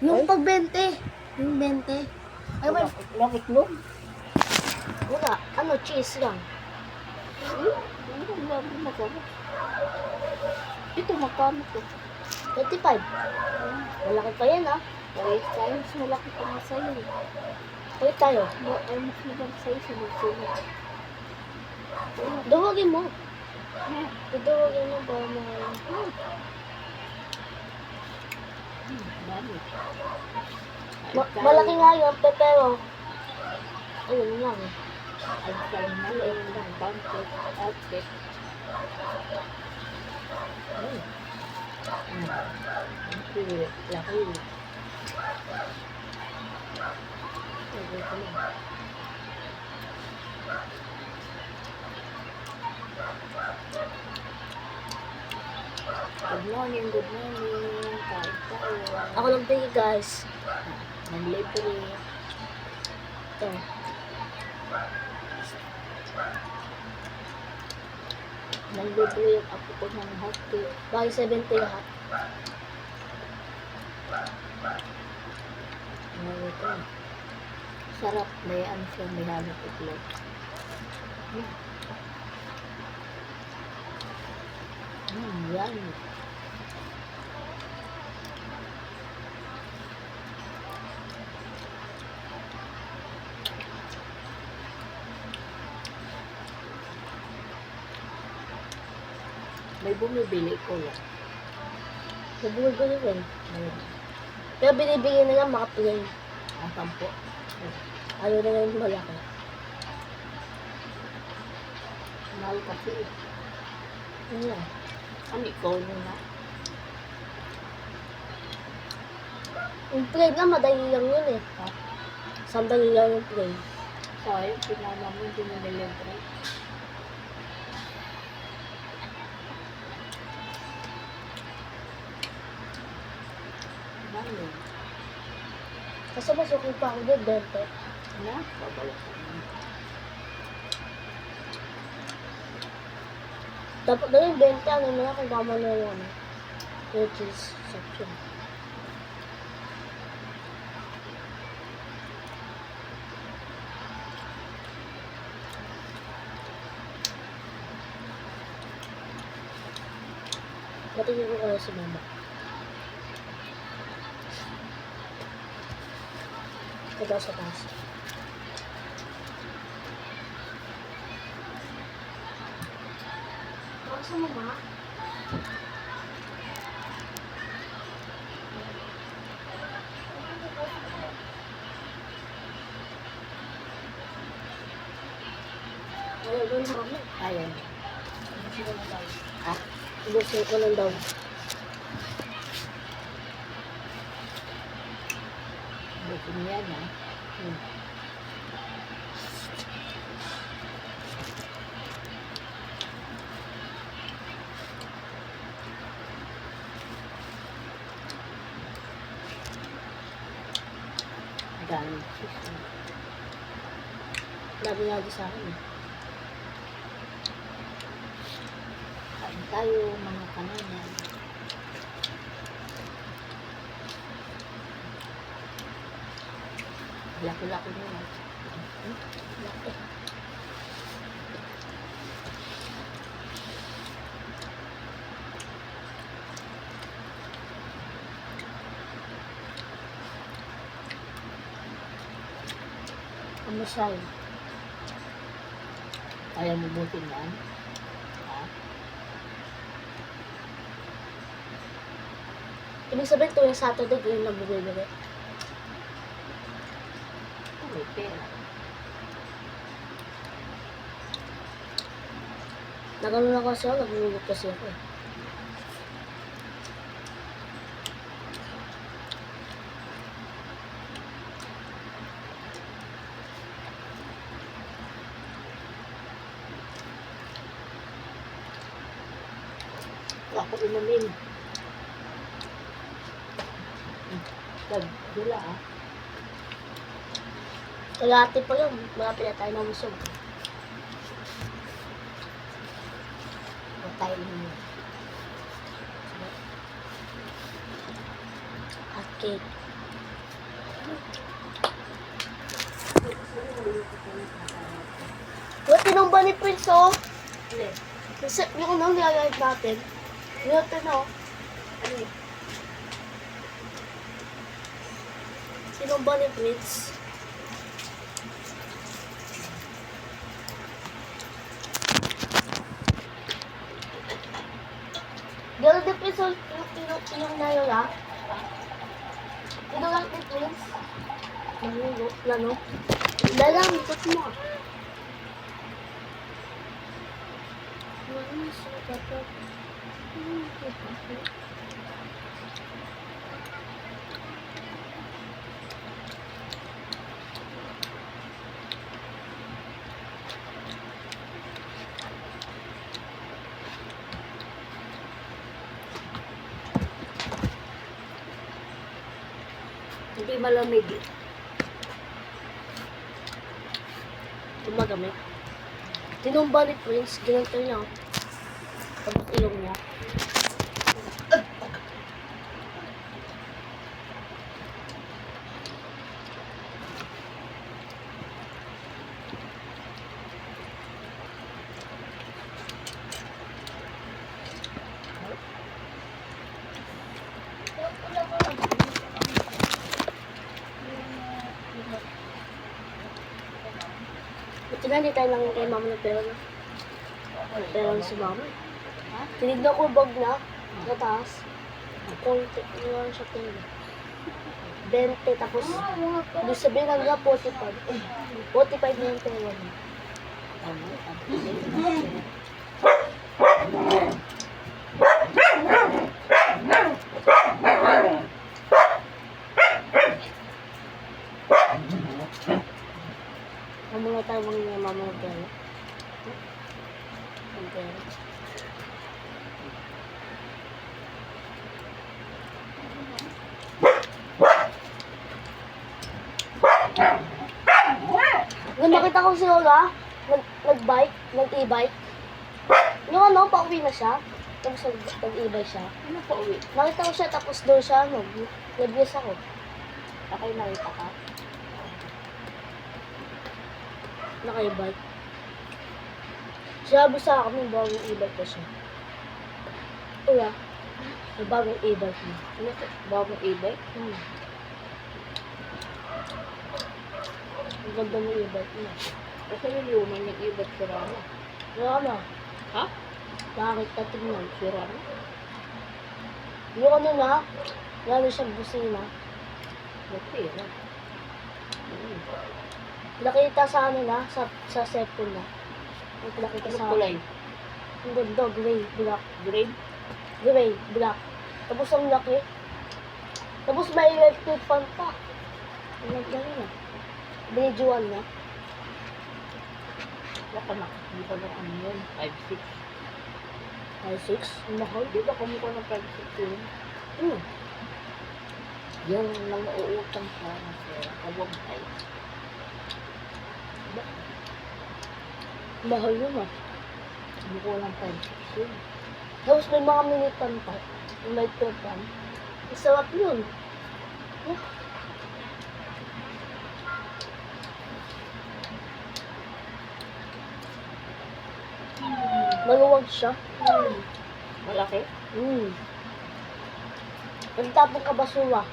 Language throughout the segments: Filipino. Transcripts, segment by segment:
Yung pag 20. Yung 20. Ay, may... Lakit mo? Wala. Ano, cheese lang. Ito, magkano to? 25. Malaki pa yan, ah. Ay, tayo, mas malaki pa nga sa'yo. Ulit tayo. Ay, mas malaki sa'yo, sunod-sunod. Duhugin mo. Duhugin mo ba mo? Dami. Malaki nga yun, pero... Ayun lang. Ay, tayo na lang. Pancake, outfit. Ay. Laki. Good morning, good morning. Kain tayo. Ako lang tingin, guys. Manlibre. Ito. Manlibre yung ako ko ng hotcake. Bali 70 lahat. Ano ito? Sarap. May ano siya, may hanap itlog. Yan. May bumibili ko yan. Nabuhol ko rin. Pero binibigyan na lang mga plain. Ang sampo. Ano na yung malaki. Mahal kasi. Ano lang. Ano ikaw nyo na? Yung plain nga, madali lang yun eh. Ha? Sandali lang yung plain. Sayang, pinama mo, hindi mo nilibre. Ano? Kasi masukong pa ako doon, 20. Na? Babalik ko. Dapat na yung 20, ano na kung tama na yung ano. Yung cheese section. Matigil ko kayo si mama. Ito sa taas. Ako sa mama. Wala doon sa mama. Ayan. Ha? Ibusin ko lang daw. Bukin yan, ha? Dami cheese. Labi nga di sa akin eh. Kain tayo, mga kananan. Laki-laki nila. Laki. Ano siya yun? Kaya mo butin yan? Ha? Ibig sabihin tuwing Saturday, yung nagbibili. Kung may pera. Nagano na kasi ako, naglulog kasi ako eh. Ako inumin. Dula, ha? Kalahati pa yun, malapit na tayo mamusog. Tayo naman. Hot cake. Wala tinumba ni Prince, oh. Hindi. Kasi yung nang nilalive natin. Yung no? Ano yun? Tinumba ni Prince. Gano'n din Prince, oh, yung nalala. Tinulak ni Prince. Nalulo, lalo. Lalang, ikot mo. Hindi malamig. Gumagamit. Tinumba ni Prince, ginanto niya. Tapos ilong niya. Buti na, hindi tayo lang kay mama ng pera na. Pera na si mama. Ha? Tinignan ko bag na, sa taas. Konti, iwan siya pera. 20, tapos, doon sabihin lang nga 45. 45 na yung pera niya. Ano? Mamula tayo mga mama ng pera. Ang pera. Nung nakita ko si Lola, nag-bike, nag-e-bike. Yung ano, pauwi na siya. Tapos nag-e-bike siya. Ano pa uwi? Nakita ko siya, tapos doon siya, nag-yes ako. Akay nakita ka? Naka-e-bike. Sabi sa akin, may bagong e-bike na siya. Kuya, may bagong e-bike na. Ano to? Bagong e-bike? Ang ganda ng e-bike niya. Kasi yung luma niyang e-bike sira na. Wala na. Ha? Bakit ka tingnan? Sira na? Yung ano na, lalo siyang busina. Buti na. Nakita sa ano na, sa cellphone na. Nakita Ano sa kulay? Ang ganda, gray, black. Grade? Gray, black. Tapos ang laki. Tapos may electric fan pa. Ang ganda rin ah. Binidyoan na. Baka nakakita ng ano yun? 5'6". Ay, 6. Ang mahal. Di ba kumukha ng 5'6" yun? Hmm. Yung nang nauutang siya na pera, kawag ay. Mahal yun ah. Kumukha ng 5'6" yun. Tapos may mga minitan pa. May fan. Ang sarap yun. Huh? Maluwag siya. Malaki? Nagtapon ka basura.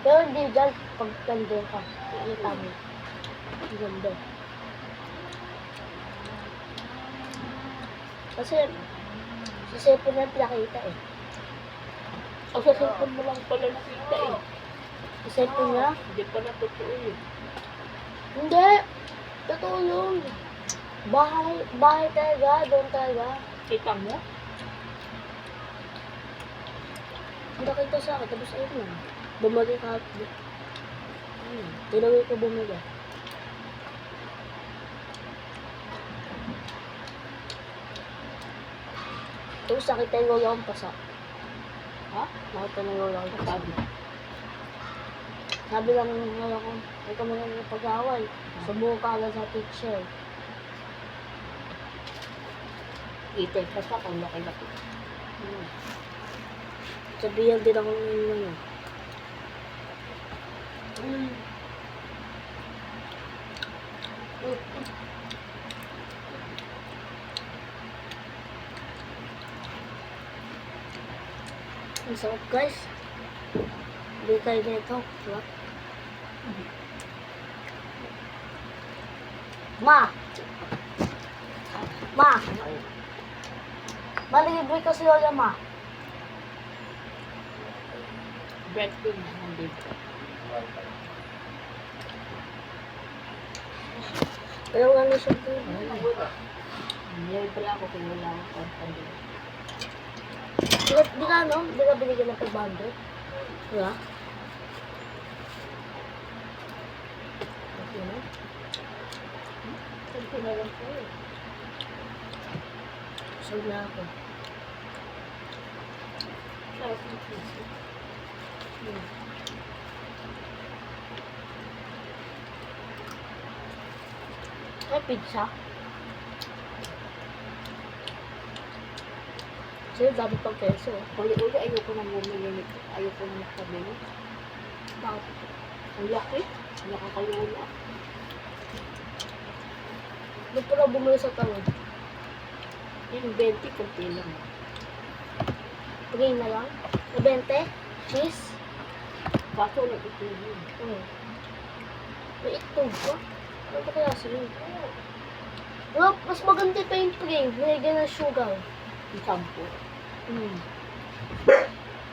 Pero hindi dyan pag nandun ka. Ikita mo. Ang ganda. Kasi, sa cellphone na pinakita eh. O sa cellphone mo lang pala nakita eh. Sa cellphone niya? Hindi pa na totoo yun. Hindi. Totoo yun. Bahay talaga. Doon talaga. Kita mo? Nakita sa akin. Tapos ayun lang. Bumalik ka. Tinawin ko bumalik. Tapos nakita yung lola akong pasa. Ha? Nakita ng lola akong pasa. Sabi. Sabi lang ng lola ko, huwag ka muna ng pag-away. Subukan ka agad sa teacher. Itay pa siya kung laki-laki. Sabihan din ako ng ano. Ang sarap guys. Hindi kayo nito. Sarap. Ma! Ma! Malilibre ko si Lola, ma. Birthday na nandito. Pero ano siya po? Hindi pala ako kung wala akong pantandi. Di ka ano? Di ka binigyan ng 500? Wala? Okay na? Sabi na lang po eh. Sure na ako. Sarap ng piso. Ay, pizza. Sino dami pang peso? Uli-uli ayoko nang bumili nito. Ayoko nang magpabili. Bakit? Ang laki. Nakakalula. Doon po lang bumili sa tawid. Yung 20, kunti lang. Pagay na lang. Na 20? Cheese? Kaso nag-itulong. May itlog pa? Ano ba kaya sa'yo? Well, mas maganda pa yung plain. Nilagyan ng sugar. Yung sampo.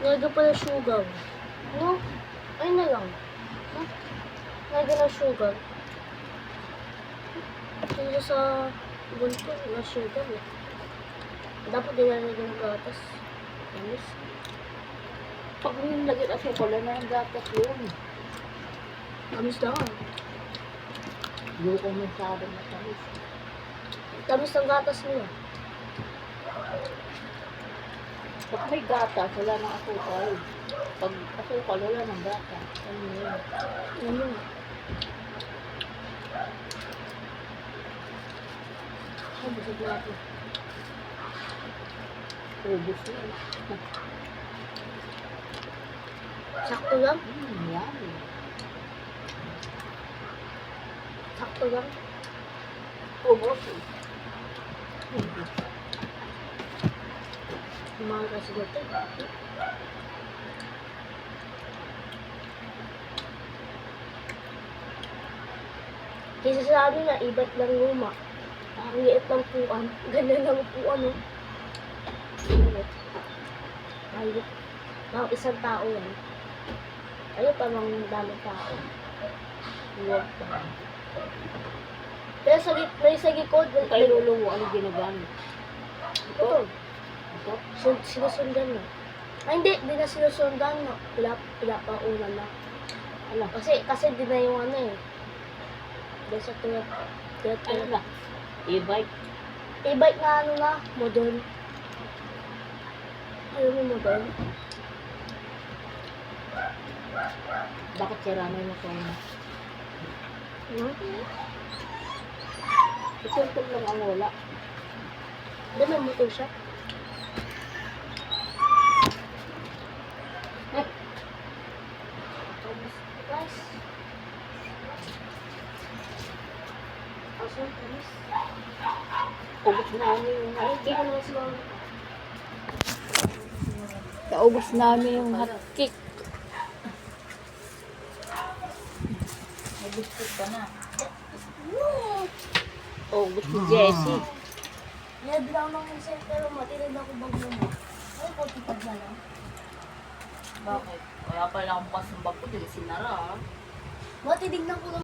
Nilagyan pa ng sugar. No? Ayun na lang. Huh? Nilagyan ng sugar. Ito sa bunto na sugar eh. Dapat dinalagyan ng gatas. Anis. Pag nilagyan kasi wala na ang gatas yun. Amis na nga. Ayoko masyado matamis. Tamis ng gatas nila. Pag may gatas, wala nang asukal. Pag asukal, wala nang gatas. Ano yun? Ano? Ay, busog na ako. Ubus yun. Sakto lang? Yummy. Sakto lang? Ubus eh. Ubus. Mahal kasi dito. Kaysa sa amin na iba't lang luma. Ang liit ng puan. Ganyan lang ang puan, no? Ayun. Mga isang tao yan. Ayun pa mga daming tao. Huwag pa. Pero may sa gikod. Kay Lolo mo, ano ginagamit? Ito. Ito? Sinusundan na. Ay, hindi na sinusundan na. Pinapauna na. Ala. Kasi di na yung ano eh. Dahil sa Ano na? E-bike. E-bike na ano na, modern. Alam mo modern? Bakit sira na yung motor mo? Ito lang ang wala. Hindi may motor siya. Guys. Asan kamis? Ubus namin yung Ay, hindi ko naman siguro. Naubos namin yung hot cake. May biscuit pa na. Ubos ni Jessie. Nilabila ko ng minsan pero matinid ako bag mo. Ay, 45 na lang. Bakit? Kaya pala akong pasang bag ko, sinara ah. Matitignan ko lang.